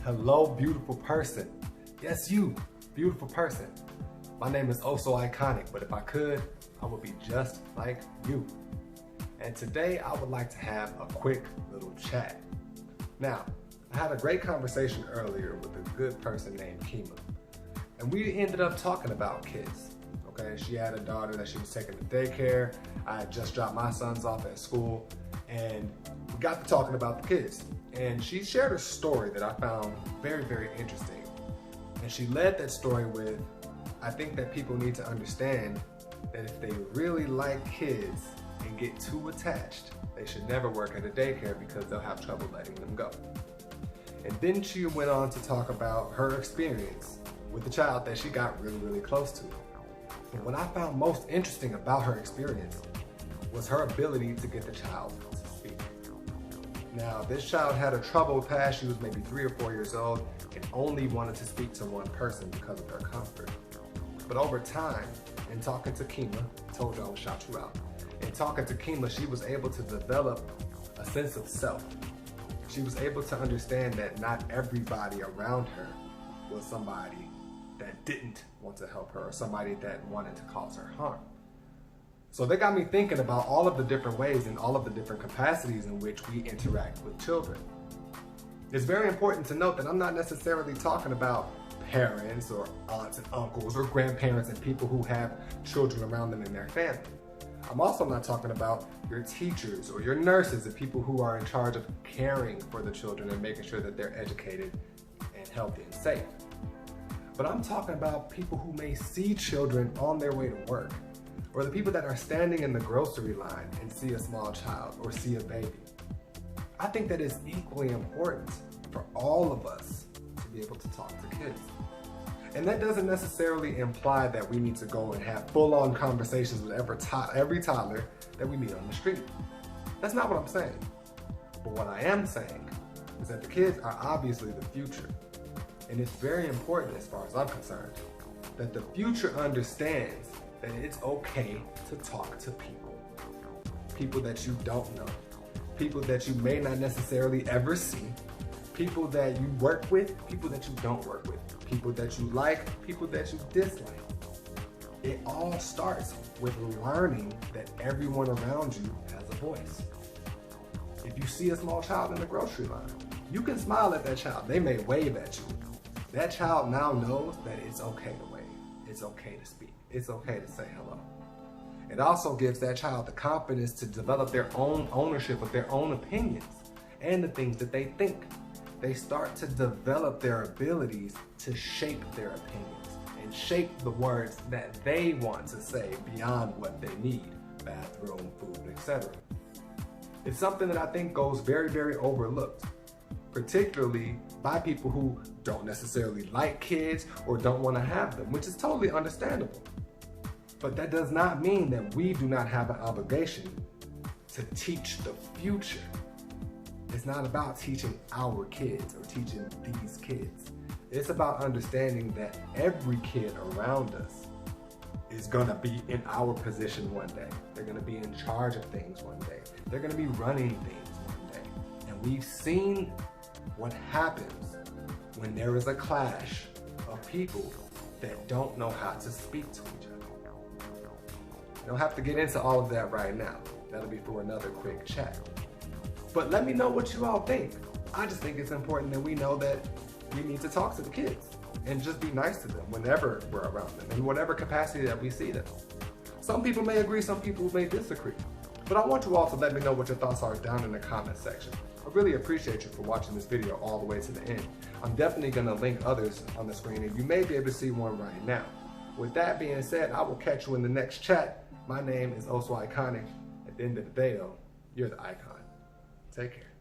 Hello, beautiful person. Yes, you, beautiful person. My name is oHSoIcoNic, but if I could, I would be just like you. And today I would like to have a quick little chat. Now, I had a great conversation earlier with a good person named Kima. And we ended up talking about kids. Okay, she had a daughter that she was taking to daycare. I had just dropped my sons off at school, and we got to talking about the kids. And she shared a story that I found very, very interesting. And she led that story with, I think that people need to understand that if they really like kids and get too attached, they should never work at a daycare because they'll have trouble letting them go. And then she went on to talk about her experience with the child that she got really, really close to. And what I found most interesting about her experience was her ability to get the child to speak. Now, this child had a troubled past. She was maybe 3 or 4 years old and only wanted to speak to one person because of her comfort. But over time, in talking to Kima, I told you I would shout you out. In talking to Kima, she was able to develop a sense of self. She was able to understand that not everybody around her was somebody that didn't want to help her or somebody that wanted to cause her harm. So that got me thinking about all of the different ways and all of the different capacities in which we interact with children. It's very important to note that I'm not necessarily talking about parents or aunts and uncles or grandparents and people who have children around them in their family. I'm also not talking about your teachers or your nurses and people who are in charge of caring for the children and making sure that they're educated and healthy and safe. But I'm talking about people who may see children on their way to work, or the people that are standing in the grocery line and see a small child or see a baby. I think that it's equally important for all of us to be able to talk to kids. And that doesn't necessarily imply that we need to go and have full-on conversations with every toddler that we meet on the street. That's not what I'm saying. But what I am saying is that the kids are obviously the future. And it's very important, as far as I'm concerned, that the future understands that it's okay to talk to people. People that you don't know. People that you may not necessarily ever see. People that you work with, people that you don't work with. People that you like, people that you dislike. It all starts with learning that everyone around you has a voice. If you see a small child in the grocery line, you can smile at that child. They may wave at you. That child now knows that it's okay to wave. It's okay to speak. It's okay to say hello. It also gives that child the confidence to develop their own ownership of their own opinions and the things that they think. They start to develop their abilities to shape their opinions and shape the words that they want to say beyond what they need, bathroom, food, etc. It's something that I think goes very, very overlooked, particularly by people who don't necessarily like kids or don't want to have them, which is totally understandable. But that does not mean that we do not have an obligation to teach the future. It's not about teaching our kids or teaching these kids. It's about understanding that every kid around us is gonna be in our position one day. They're gonna be in charge of things one day. They're gonna be running things one day. And we've seen what happens when there is a clash of people that don't know how to speak to each other. You don't have to get into all of that right now. That'll be for another quick chat. But let me know what you all think. I just think it's important that we know that we need to talk to the kids and just be nice to them whenever we're around them in whatever capacity that we see them. Some people may agree, some people may disagree. But I want you all to let me know what your thoughts are down in the comment section. I really appreciate you for watching this video all the way to the end. I'm definitely gonna link others on the screen and you may be able to see one right now. With that being said, I will catch you in the next chat. My name is oHSoIcoNic. At the end of the day though, you're the icon. Take care.